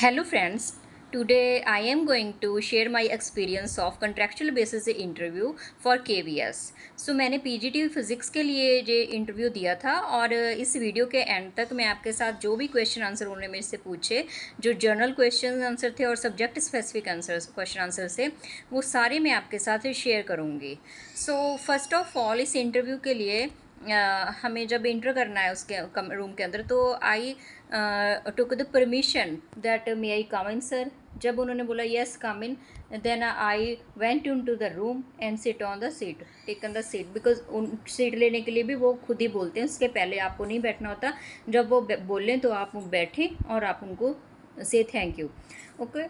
Hello friends, today I am going to share my experience of contractual basis interview for KVS. So मैंने PGT physics के लिए ये interview दिया था और इस वीडियो के एंड तक मैं आपके साथ जो भी क्वेश्चन आंसर उन्होंने मेरे से पूछे, जो जर्नल क्वेश्चन आंसर थे और subject specific answer question answer से, वो सारे मैं आपके साथ शेयर करूँगी। सो फर्स्ट ऑफ ऑल इस इंटरव्यू के लिए हमें जब इंटर करना है उसके रूम के अंदर, तो I took the permission that may I come in sir. जब उन्होंने बोला yes come in, then I went in to the room and sit on the seat, taken the seat, because उन सीट लेने के लिए भी वो खुद ही बोलते हैं, उसके पहले आपको नहीं बैठना होता। जब वो बोलें तो आप बैठें और आप उनको से थैंक यू। ओके,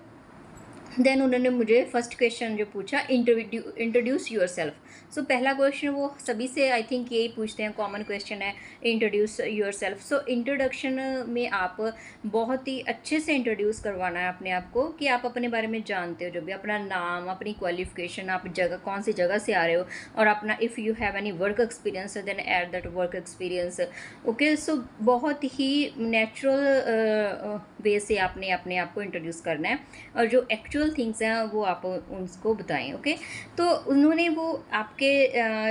देन उन्होंने मुझे फर्स्ट क्वेश्चन जो पूछा, इंट्रोड्यूस यूर सेल्फ। सो पहला क्वेश्चन वो सभी से आई थिंक यही पूछते हैं, कॉमन क्वेश्चन है, introduce your self. So introduction में आप बहुत ही अच्छे से इंट्रोड्यूस करवाना है अपने आप को, कि आप अपने बारे में जानते हो, जो भी अपना नाम, अपनी क्वालिफिकेशन, आप जगह कौन सी जगह से आ रहे हो, और अपना if you have any work experience then add that work experience. Okay, so बहुत ही नेचुरल वे से आपने अपने आप को इंट्रोड्यूस करना है, और जो एक्चुअल थिंग्स हैं वो आप उनको बताएं। ओके, तो उन्होंने वो आपके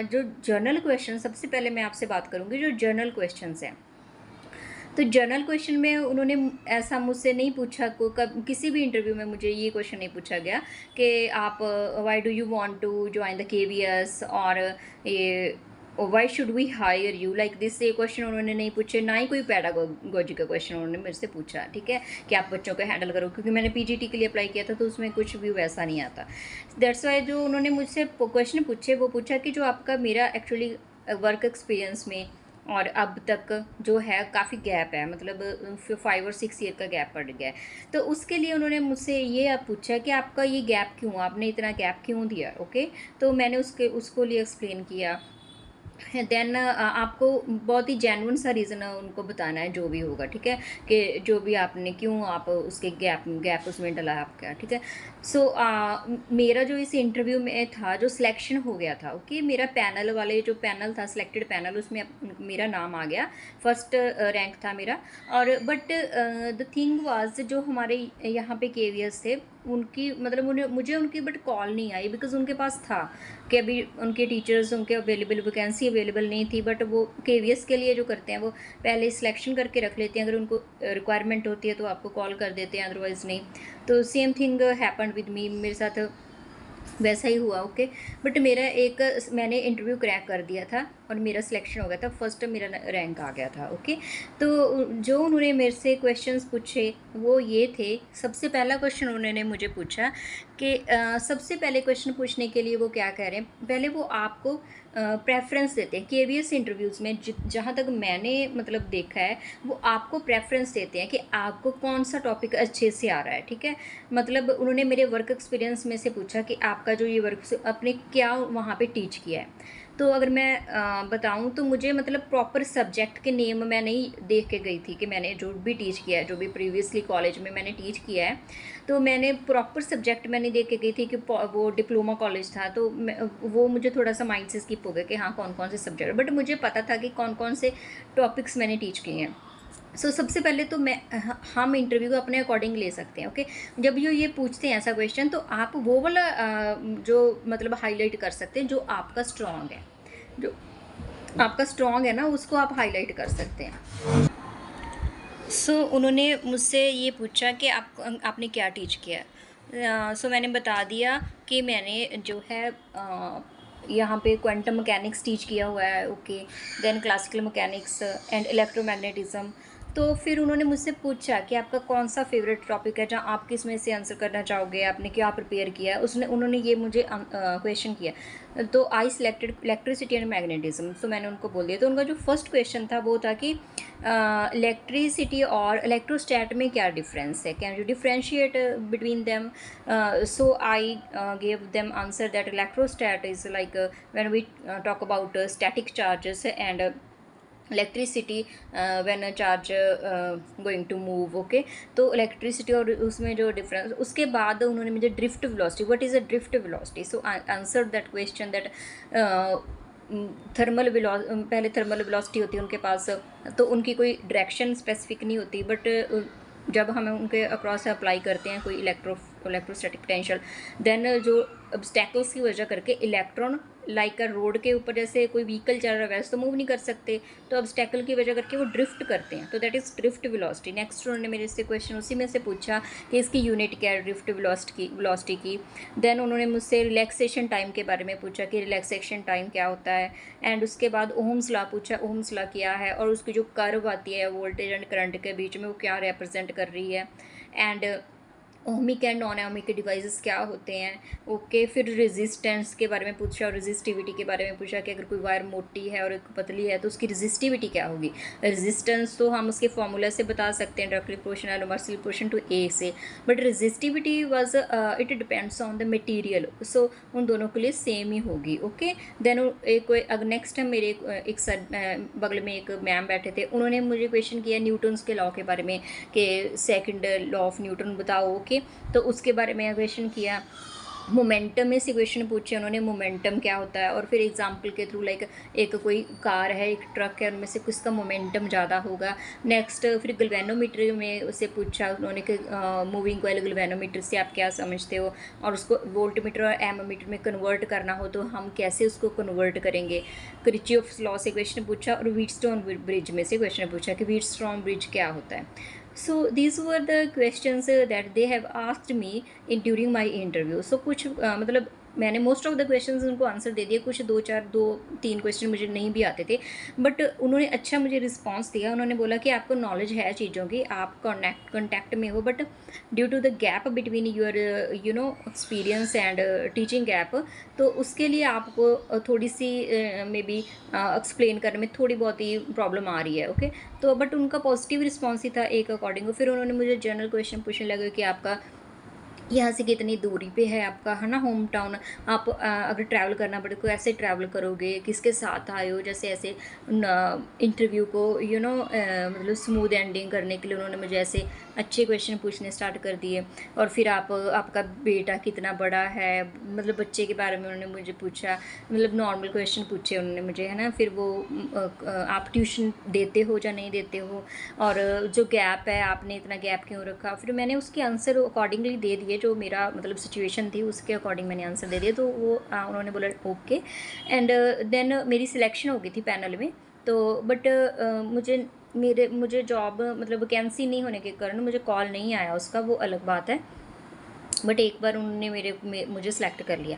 जो जर्नल क्वेश्चन, सबसे पहले मैं आपसे बात करूँगी जो जर्नल क्वेश्चंस हैं। तो जर्नल क्वेश्चन में उन्होंने ऐसा मुझसे नहीं पूछा, किसी भी इंटरव्यू में मुझे ये क्वेश्चन नहीं पूछा गया कि आप why do you want to join the KVS, और ये why should we hire you like this, ये क्वेश्चन उन्होंने नहीं पूछे। ना ही कोई पैडागोजी का क्वेश्चन उन्होंने मेरे से पूछा, ठीक है, कि आप बच्चों को हैंडल करो, क्योंकि मैंने पीजीटी के लिए अप्लाई किया था, तो उसमें कुछ भी वैसा नहीं आता। दैट्स वाई जो उन्होंने मुझसे क्वेश्चन पूछे, वो पूछा कि जो आपका मेरा एक्चुअली वर्क एक्सपीरियंस में और अब तक जो है काफ़ी गैप है, मतलब 5 और 6 ईयर का गैप पड़ गया है। तो उसके लिए उन्होंने मुझसे ये पूछा कि आपका ये गैप क्यों, आपने इतना गैप क्यों दिया। ओके, तो मैंने उसको लिए एक्सप्लेन किया। देन आपको बहुत ही जेन्युइन सा रीज़न उनको बताना है, जो भी होगा, ठीक है, कि जो भी आपने क्यों आप उसके गैप उसमें डला है आपका, ठीक है। सो मेरा जो इस इंटरव्यू में था, जो सिलेक्शन हो गया था, ओके, मेरा पैनल वाले जो पैनल था, सिलेक्टेड पैनल, उसमें मेरा नाम आ गया, फर्स्ट रैंक था मेरा। और बट द थिंग वाज, जो हमारे यहाँ पे केवीएस थे, उनकी मतलब मुझे उनकी बट कॉल नहीं आई, बिकॉज उनके पास था कि अभी उनके टीचर्स, उनके अवेलेबल वैकेंसी अवेलेबल नहीं थी। बट वो केवीएस के लिए जो करते हैं, वो पहले सिलेक्शन करके रख लेते हैं, अगर उनको रिक्वायरमेंट होती है तो आपको कॉल कर देते हैं, अदरवाइज़ नहीं। तो same thing happened with me, मेरे साथ वैसा ही हुआ। ओके, बट मेरा मैंने इंटरव्यू क्रैक कर दिया था और मेरा सिलेक्शन हो गया था, फर्स्ट मेरा रैंक आ गया था। ओके, तो जो उन्होंने मेरे से क्वेश्चंस पूछे वो ये थे। सबसे पहला क्वेश्चन उन्होंने मुझे पूछा कि सबसे पहले क्वेश्चन पूछने के लिए वो क्या कह रहे हैं, पहले वो आपको प्रेफरेंस देते हैं केवीएस इंटरव्यूज़ में, जहाँ तक मैंने मतलब देखा है, वो आपको प्रेफरेंस देते हैं कि आपको कौन सा टॉपिक अच्छे से आ रहा है, ठीक है। मतलब उन्होंने मेरे वर्क एक्सपीरियंस में से पूछा कि आपका जो ये वर्क आपने क्या वहाँ पे टीच किया है। तो अगर मैं बताऊँ तो मुझे मतलब प्रॉपर सब्जेक्ट के नेम मैं नहीं देख के गई थी, कि मैंने जो भी टीच किया है, जो भी प्रीवियसली कॉलेज में मैंने टीच किया है, तो मैंने प्रॉपर सब्जेक्ट मैंने देख के गई थी कि वो डिप्लोमा कॉलेज था, तो वो मुझे थोड़ा सा माइंड से स्किप हो गया कि हाँ कौन कौन से सब्जेक्ट, बट मुझे पता था कि कौन कौन से टॉपिक्स मैंने टीच किए हैं। सबसे पहले तो हम इंटरव्यू अपने अकॉर्डिंग ले सकते हैं। ओके, जब ये पूछते हैं ऐसा क्वेश्चन, तो आप वो वाला जो मतलब हाईलाइट कर सकते हैं जो आपका स्ट्रॉन्ग है, जो आपका स्ट्रॉन्ग है ना, उसको आप हाईलाइट कर सकते हैं। उन्होंने मुझसे ये पूछा कि आपने क्या टीच किया। मैंने बता दिया कि मैंने जो है यहाँ पे क्वांटम मैकेनिक्स टीच किया हुआ है। Okay, then classical mechanics and electromagnetism. तो फिर उन्होंने मुझसे पूछा कि आपका कौन सा फेवरेट टॉपिक है, जहाँ आप किस में से आंसर करना चाहोगे, आपने क्या प्रिपेयर किया है, उन्होंने ये मुझे क्वेश्चन किया। तो I selected electricity and magnetism. तो मैंने उनको बोल दिया। तो उनका जो फर्स्ट क्वेश्चन था वो था कि इलेक्ट्रिसिटी और इलेक्ट्रोस्टैट में क्या डिफरेंस है, can you differentiate between them. So I gave them answer that electrostat is like when we talk about static charges and electricity when a charge going to move. Okay, तो electricity और उसमें जो difference, उसके बाद उन्होंने मुझे drift velocity, what is a drift velocity. So I answer that question that पहले thermal velocity होती है उनके पास, तो उनकी कोई डायरेक्शन स्पेसिफिक नहीं होती, बट जब हम उनके अक्रॉस अप्लाई करते हैं कोई इलेक्ट्रोस्टैटिक पोटेंशियल, देन जो ऑब्स्टैकल्स की वजह करके इलेक्ट्रॉन लाइक रोड के ऊपर जैसे कोई व्हीकल चल रहा है वैसे तो मूव नहीं कर सकते, तो ऑब्स्टैकल की वजह करके वो ड्रिफ्ट करते हैं, तो that is drift velocity. Next उन्होंने मेरे से क्वेश्चन उसी में से पूछा कि इसकी यूनिट क्या है ड्रिफ्ट वेलोसिटी की। देन उन्होंने मुझसे रिलैक्सेशन टाइम के बारे में पूछा कि रिलैक्सेशन टाइम क्या होता है, एंड उसके बाद ओम्स लॉ पूछा, ओम्स लॉ क्या है, और उसकी जो कर्व आती है वोल्टेज एंड करंट के बीच में वो क्या रिप्रेजेंट कर रही है, and ohmic and non ohmic के डिवाइसेस क्या होते हैं। ओके, फिर रेजिस्टेंस के बारे में पूछा और रेजिस्टिविटी के बारे में पूछा कि अगर कोई वायर मोटी है और एक पतली है तो उसकी रेजिस्टिविटी क्या होगी। रेजिस्टेंस तो हम उसके फॉर्मूला से बता सकते हैं, directly proportional inversely proportional to A से, but resistivity was it depends on the material, so उन दोनों के लिए सेम ही होगी। ओके, देन एक अगर नेक्स्ट मेरे एक सर बगल में एक मैम बैठे थे, उन्होंने मुझे क्वेश्चन किया न्यूटन्स के लॉ के बारे में कि सेकंड लॉ ऑफ न्यूटन बताओ। ओके, तो उसके बारे में क्वेश्चन किया। मोमेंटम में से क्वेश्चन पूछे उन्होंने, मोमेंटम क्या होता है, और फिर एग्जांपल के थ्रू लाइक एक कोई कार है एक ट्रक है, उनमें से किसका मोमेंटम ज़्यादा होगा। नेक्स्ट फिर गल्वेनोमीटर में उससे पूछा उन्होंने कि मूविंग कॉइल गल्वेनोमीटर से आप क्या समझते हो, और उसको वोल्टमीटर और एमोमीटर में कन्वर्ट करना हो तो हम कैसे उसको कन्वर्ट करेंगे। किर्चॉफ्स लॉ से क्वेश्चन पूछा, और व्हीटस्टोन ब्रिज में से क्वेश्चन पूछा कि व्हीटस्टोन ब्रिज क्या होता है। So these were the questions that they have asked me in during my interview. So कुछ मतलब मैंने मोस्ट ऑफ द क्वेश्चंस उनको आंसर दे दिए, कुछ 2-3 क्वेश्चन मुझे नहीं भी आते थे, बट उन्होंने अच्छा मुझे रिस्पांस दिया। उन्होंने बोला कि आपको नॉलेज है चीज़ों की, आप कॉन्टैक्ट में हो, but due to the gap between your experience and teaching gap, तो उसके लिए आपको थोड़ी सी मे बी एक्सप्लेन करने में थोड़ी बहुत ही प्रॉब्लम आ रही है। ओके, तो बट उनका पॉजिटिव रिस्पॉन्स ही था एक अकॉर्डिंग। फिर उन्होंने मुझे जनरल क्वेश्चन पूछने लगे कि आपका यहाँ से कितनी दूरी पे है आपका, है ना, होम टाउन, आप अगर ट्रैवल करना पड़े तो कैसे ट्रैवल करोगे, किसके साथ आए हो, जैसे ऐसे इंटरव्यू को मतलब स्मूथ एंडिंग करने के लिए उन्होंने मुझे ऐसे अच्छे क्वेश्चन पूछने स्टार्ट कर दिए। और फिर आपका बेटा कितना बड़ा है, मतलब बच्चे के बारे में उन्होंने मुझे पूछा, मतलब नॉर्मल क्वेश्चन पूछे उन्होंने मुझे, है ना। फिर वो आप ट्यूशन देते हो या नहीं देते हो, और जो गैप है आपने इतना गैप क्यों रखा, फिर मैंने उसके आंसर अकॉर्डिंगली दे दिए, जो मेरा मतलब सिचुएशन थी उसके अकॉर्डिंग मैंने आंसर दे दिया। तो वो उन्होंने बोला ओके, एंड देन मेरी सिलेक्शन हो गई थी पैनल में। तो बट मुझे जॉब मतलब वैकेंसी नहीं होने के कारण मुझे कॉल नहीं आया उसका, वो अलग बात है, बट एक बार उन्होंने मुझे सेलेक्ट कर लिया।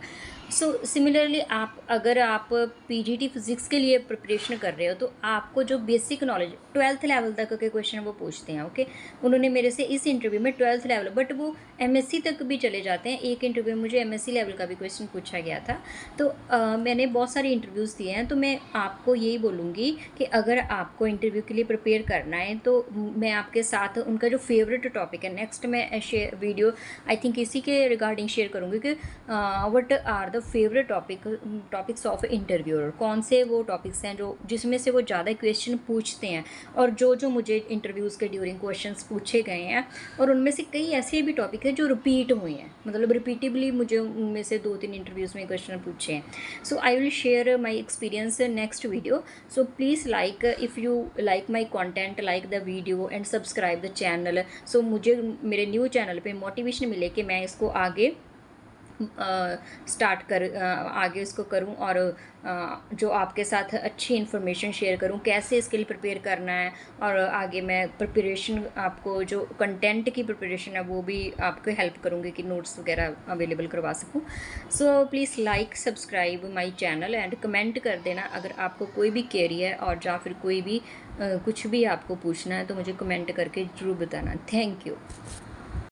सो सिमिलरली अगर आप पीजीटी फिज़िक्स के लिए प्रिपरेशन कर रहे हो तो आपको जो बेसिक नॉलेज 12th लेवल तक के क्वेश्चन वो पूछते हैं। ओके, उन्होंने मेरे से इस इंटरव्यू में 12th लेवल, बट वो एमएससी तक भी चले जाते हैं। एक इंटरव्यू में मुझे एमएससी लेवल का भी क्वेश्चन पूछा गया था। तो मैंने बहुत सारे इंटरव्यूज़ दिए हैं, तो मैं आपको यही बोलूँगी कि अगर आपको इंटरव्यू के लिए प्रिपेयर करना है तो मैं आपके साथ उनका जो फेवरेट टॉपिक है, नेक्स्ट मैं वीडियो आई थिंक इसी के रिगार्डिंग शेयर करूँगी कि what are the favourite topics of interviewer, कौन से वो टॉपिक्स हैं जो जिसमें से वो ज़्यादा क्वेश्चन पूछते हैं, और जो मुझे इंटरव्यूज़ के ड्यूरिंग क्वेश्चंस पूछे गए हैं, और उनमें से कई ऐसे भी टॉपिक हैं जो रिपीट हुए हैं, मतलब रिपीटिवली मुझे उनमें से 2-3 इंटरव्यूज़ में क्वेश्चन पूछे हैं। So I will share my experience next video. So please like, if you like my content, like the video and subscribe the channel. So मुझे मेरे न्यू चैनल पे मोटिवेशन मिले कि मैं इसको आगे आगे इसको करूं, और जो आपके साथ अच्छी इन्फॉर्मेशन शेयर करूं कैसे इसके लिए प्रिपेयर करना है, और आगे मैं प्रिपरेशन आपको जो कंटेंट की प्रिपरेशन है वो भी आपको हेल्प करूंगी कि नोट्स वगैरह अवेलेबल करवा सकूं। सो please like subscribe my channel and comment कर देना अगर आपको कोई भी क्वेरी है, और या फिर कोई भी कुछ भी आपको पूछना है तो मुझे कमेंट करके ज़रूर बताना। Thank you.